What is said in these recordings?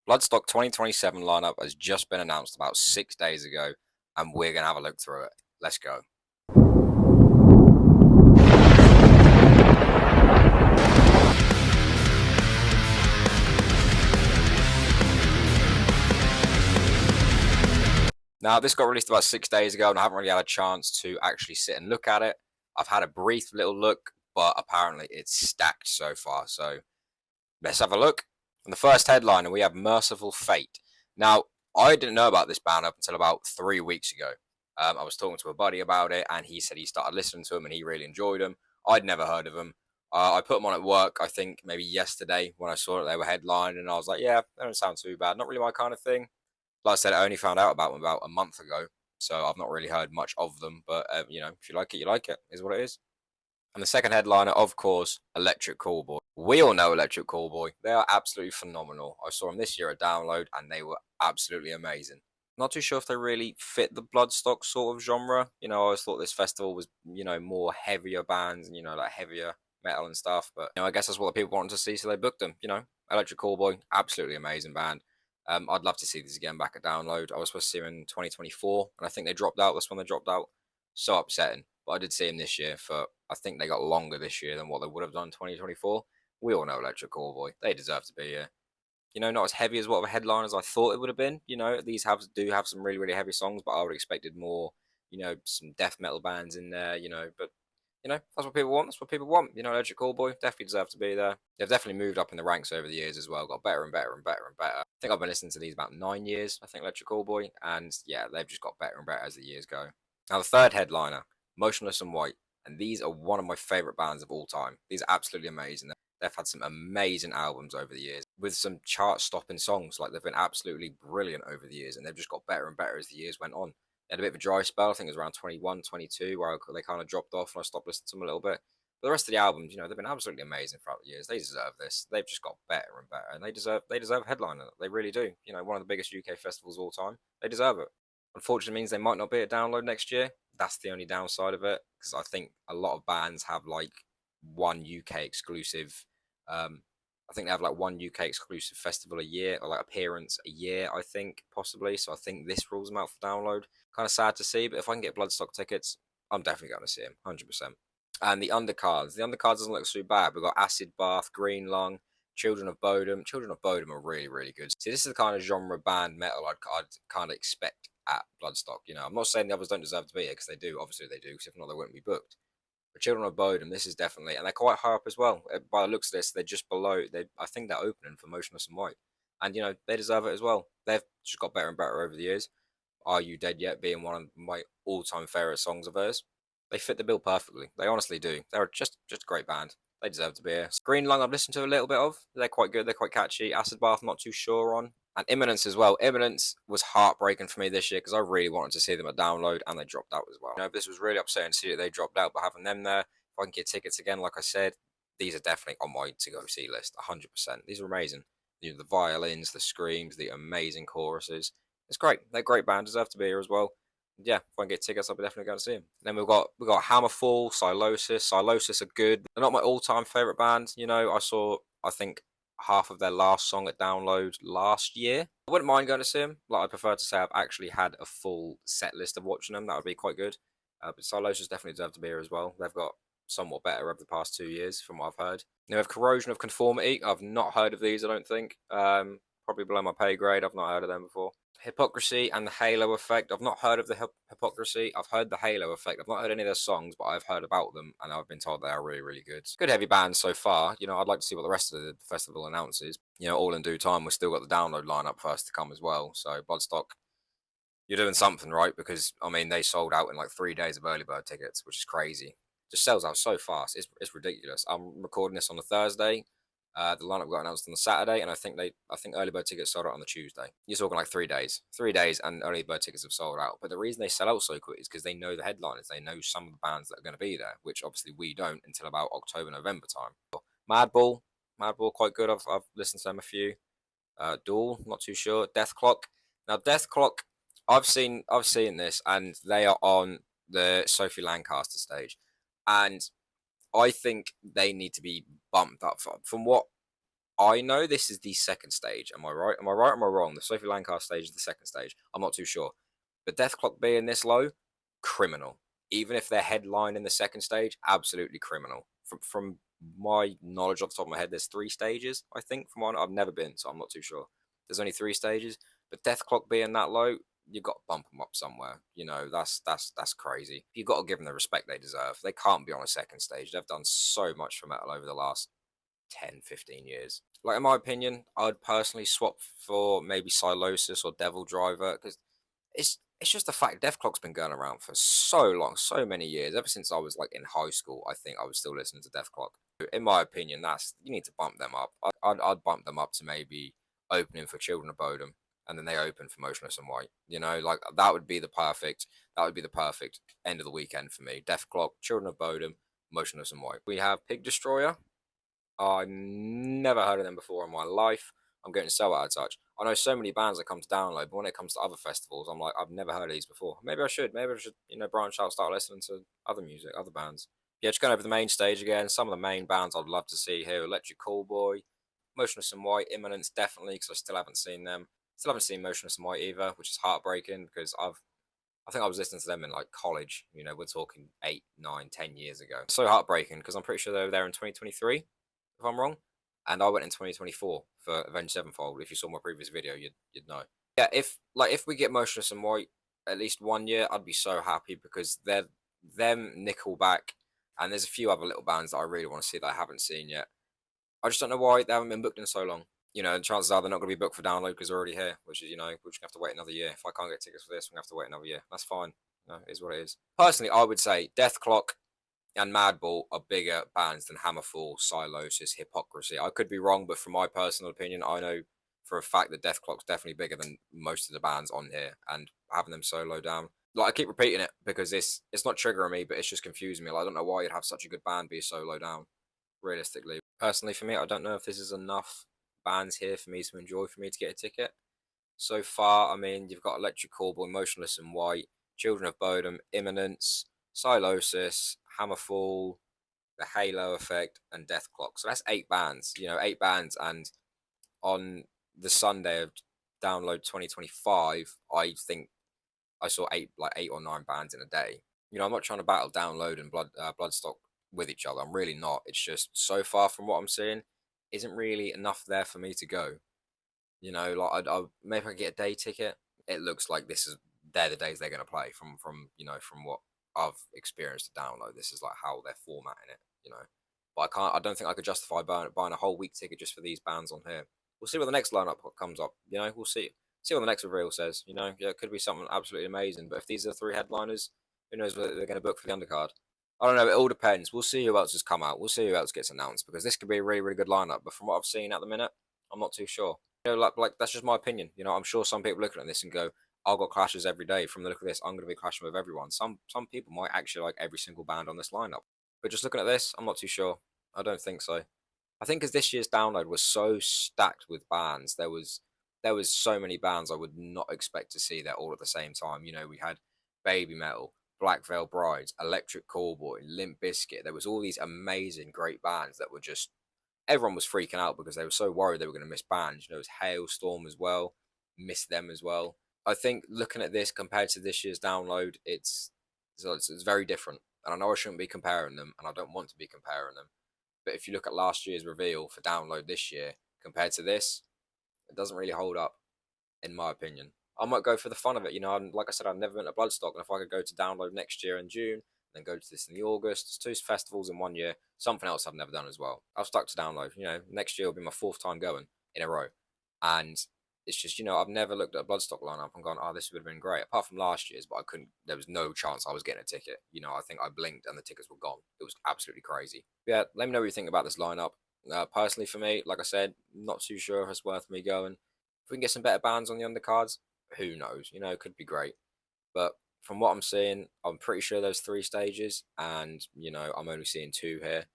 Bloodstock 2027 lineup has just been announced about 6 days ago, and we're going to have a look through it. Let's go. Now, this got released about 6 days ago, and I haven't really had a chance to actually sit and look at it. I've had a brief little look, but apparently it's stacked so far. So let's have a look. On the first headliner, we have Merciful Fate. Now, I didn't know about this band up until about 3 weeks ago. I was talking to a buddy about it, and he said he started listening to them and he really enjoyed them. I'd never heard of them. I put them on at work, I think maybe yesterday when I saw that they were headlined, and I was like, yeah, they don't sound too bad. Not really my kind of thing. Like I said, I only found out about them about a month ago, so I've not really heard much of them. But if you like it, you like it. Is what it is. And the second headliner, of course, Electric Callboy. We all know Electric Callboy. They are absolutely phenomenal. I saw them this year at Download, and they were absolutely amazing. Not too sure if they really fit the Bloodstock sort of genre. I always thought this festival was, more heavier bands and, like heavier metal and stuff. But, I guess that's what the people wanted to see, so they booked them. Electric Callboy, absolutely amazing band. I'd love to see these again back at Download. I was supposed to see them in 2024, and I think they dropped out. That's when they dropped out. So upsetting. But I did see them this year I think they got longer this year than what they would have done in 2024. We all know Electric Callboy. They deserve to be here. Not as heavy as what of a headline as I thought it would have been. These do have some really, really heavy songs, but I would have expected more, some death metal bands in there, but that's what people want. That's what people want. Electric Callboy definitely deserve to be there. They've definitely moved up in the ranks over the years as well. Got better and better and better and better. I think I've been listening to these about 9 years. I think Electric Callboy, and yeah, they've just got better and better as the years go. Now the third headliner, Motionless in White, and these are one of my favorite bands of all time. These are absolutely amazing. They've had some amazing albums over the years with some chart-stopping songs. Like they've been absolutely brilliant over the years, and they've just got better and better as the years went on. They had a bit of a dry spell. I think it was around 21, 22, where they kind of dropped off and I stopped listening to them a little bit. But the rest of the albums, they've been absolutely amazing throughout the years. They deserve this. They've just got better and better, and they deserve a headliner. They really do. One of the biggest UK festivals of all time. They deserve it. Unfortunately, means they might not be at Download next year. That's the only downside of it, because I think a lot of bands have like one UK exclusive. I think they have like one UK exclusive festival a year, or like appearance a year, I think, possibly. So I think this rules them out for Download. Kind of sad to see, but if I can get Bloodstock tickets, I'm definitely going to see them, 100%. And the undercards doesn't look too bad. We've got Acid Bath, Green Lung, Children of Bodom. Children of Bodom are really, really good. See, this is the kind of genre band metal I'd kind of expect at Bloodstock. I'm not saying the others don't deserve to be here, because they do. Obviously, they do, because if not, they wouldn't be booked. But Children of Bodom, this is definitely, and they're quite high up as well. By the looks of this, they're just below. I think they're opening for Motionless in White, and they deserve it as well. They've just got better and better over the years. Are You Dead Yet being one of my all-time favorite songs of theirs. They fit the bill perfectly. They honestly do. They're just a great band. They deserve to be here. Green Lung, I've listened to a little bit of. They're quite good. They're quite catchy. Acid Bath, not too sure on. And Imminence as well. Imminence was heartbreaking for me this year, because I really wanted to see them at Download, and they dropped out as well. This was really upsetting to see that they dropped out, but having them there, if I can get tickets again, like I said, these are definitely on my to-go see list, 100%. These are amazing. The violins, the screams, the amazing choruses. It's great. They're a great band. Deserve to be here as well. Yeah, if I can get tickets, I'll be definitely going to see them. Then we've got Hammerfall, Silosis. Silosis are good. They're not my all-time favorite band. I think half of their last song at Download last year. I wouldn't mind going to see them. Like, I prefer to say I've actually had a full set list of watching them. That would be quite good. But Silosis definitely deserve to be here as well. They've got somewhat better over the past 2 years, from what I've heard. Now we have Corrosion of Conformity. I've not heard of these, I don't think. Probably below my pay grade. I've not heard of them before. Hypocrisy and the Halo Effect. I've not heard of the Hypocrisy. I've heard the Halo Effect. I've not heard any of their songs, but I've heard about them, and I've been told they are really, really good. Good heavy bands so far. I'd like to see what the rest of the festival announces. All in due time. We've still got the Download lineup first to come as well. So Bloodstock, you're doing something right, because they sold out in like 3 days of early bird tickets, which is crazy. Just sells out so fast. It's ridiculous. I'm recording this on a Thursday. The lineup got announced on the Saturday, and I think early bird tickets sold out on the Tuesday. You're talking like 3 days, and early bird tickets have sold out. But the reason they sell out so quick is because they know the headliners. They know some of the bands that are going to be there, which obviously we don't until about October, November time. Madball, quite good. I've listened to them a few. Duel, not too sure. Death Clock. Now Death Clock, I've seen this, and they are on the Sophie Lancaster stage, and I think they need to be bumped up from what I know this is the second stage. Am I right? Am I right or am I wrong? The Sophie Lancaster stage is the second stage. I'm not too sure. But Death Clock being this low, criminal. Even if they're headline in the second stage, absolutely criminal. From my knowledge off the top of my head, there's 3 stages, I think. From one, I've never been, so I'm not too sure. There's only 3 stages, but Death Clock being that low, you got to bump them up somewhere. You know, that's crazy. You got to give them the respect they deserve. They can't be on a second stage. They've done so much for metal over the last 10, 15 years. Like, in my opinion, I'd personally swap for maybe Silosis or Devil Driver, because it's just the fact Death Clock's been going around for so long, so many years. Ever since I was like in high school, I think I was still listening to Death Clock. In my opinion, you need to bump them up. I'd bump them up to maybe opening for Children of Bodom, and then they open for Motionless and White. You know, like that would be the perfect end of the weekend for me. Death Clock, Children of Bodom, Motionless and White. We have Pig Destroyer. I've never heard of them before in my life. I'm getting so out of touch. I know so many bands that come to download, but when it comes to other festivals, I'm like, I've never heard of these before. Maybe I should. Maybe I should, branch out, start listening to other music, other bands. Yeah, just going over the main stage again. Some of the main bands I'd love to see here: Electric Callboy, Motionless and White, Imminence, definitely, because I still haven't seen them. Still haven't seen Motionless and White either, which is heartbreaking because I think I was listening to them in like college. You know, we're talking 8, 9, 10 years ago. So heartbreaking because I'm pretty sure they were there in 2023, if I'm wrong, and I went in 2024 for Avenged Sevenfold. If you saw my previous video, you'd know. Yeah, if we get Motionless and White at least one year, I'd be so happy because they're them, Nickelback, and there's a few other little bands that I really want to see that I haven't seen yet. I just don't know why they haven't been booked in so long. You know, and chances are they're not going to be booked for download because they're already here, which is, we're just going to have to wait another year. If I can't get tickets for this, we're going to have to wait another year. That's fine. It is what it is. Personally, I would say Death Clock and Madball are bigger bands than Hammerfall, Silosis, Hypocrisy. I could be wrong, but from my personal opinion, I know for a fact that Death Clock's definitely bigger than most of the bands on here, and having them so low down. Like, I keep repeating it because it's not triggering me, but it's just confusing me. Like, I don't know why you'd have such a good band be so low down, realistically. Personally, for me, I don't know if this is enough bands here for me to enjoy for me to get a ticket. So far, I mean, you've got Electric Callboy, Motionless and White, Children of Bodom, Imminence, Silosis, Hammerfall, The Halo Effect, and Death Clock. So that's 8 bands, 8 bands. And on the Sunday of Download 2025, I think I saw 8 or 9 bands in a day. I'm not trying to battle Download and Bloodstock with each other. I'm really not. It's just so far from what I'm seeing, isn't really enough there for me to go. Like I maybe I get a day ticket. It looks like they're the days they're going to play from what I've experienced to download. This is like how they're formatting it. But I don't think I could justify buying a whole week ticket just for these bands on here. We'll see what the next lineup comes up. We'll see what the next reveal says. Yeah, it could be something absolutely amazing. But if these are 3 headliners, who knows what they're going to book for the undercard. I don't know. It all depends. We'll see who else has come out. We'll see who else gets announced because this could be a really, really good lineup. But from what I've seen at the minute, I'm not too sure. Like that's just my opinion. I'm sure some people looking at this and go, "I've got clashes every day." From the look of this, I'm going to be clashing with everyone. Some people might actually like every single band on this lineup. But just looking at this, I'm not too sure. I don't think so. I think because this year's download was so stacked with bands, there was so many bands I would not expect to see there all at the same time. We had Baby Metal, Black Veil Brides, Electric Callboy, Limp Bizkit. There was all these amazing, great bands that were just everyone was freaking out because they were so worried they were going to miss bands. It was Hailstorm as well, missed them as well. I think looking at this compared to this year's download, it's very different. And I know I shouldn't be comparing them, and I don't want to be comparing them. But if you look at last year's reveal for download this year compared to this, it doesn't really hold up, in my opinion. I might go for the fun of it. Like I said, I've never been to Bloodstock, and if I could go to download next year in June, then go to this in the August, it's 2 festivals in 1 year, something else I've never done as well. I've stuck to download. Next year will be my 4th time going in a row, and it's just I've never looked at a Bloodstock lineup and gone, oh, this would have been great. Apart from last year's, but I couldn't. There was no chance I was getting a ticket. I think I blinked and the tickets were gone. It was absolutely crazy. Yeah, let me know what you think about this lineup. Personally, for me, like I said, not too sure if it's worth me going. If we can get some better bands on the undercards, who knows? It could be great. But from what I'm seeing, I'm pretty sure there's 3 stages, and I'm only seeing 2 here.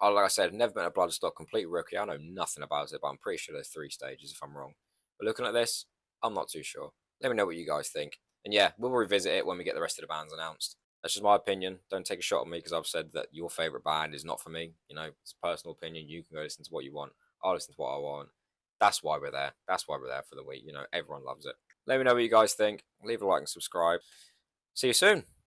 Like I said, I've never been a Bloodstock, complete rookie. I know nothing about it, but I'm pretty sure there's 3 stages if I'm wrong. But looking at this, I'm not too sure. Let me know what you guys think. And yeah, we'll revisit it when we get the rest of the bands announced. That's just my opinion. Don't take a shot at me because I've said that your favourite band is not for me. It's a personal opinion. You can go listen to what you want. I'll listen to what I want. That's why we're there. That's why we're there for the week. You know, everyone loves it. Let me know what you guys think. Leave a like and subscribe. See you soon.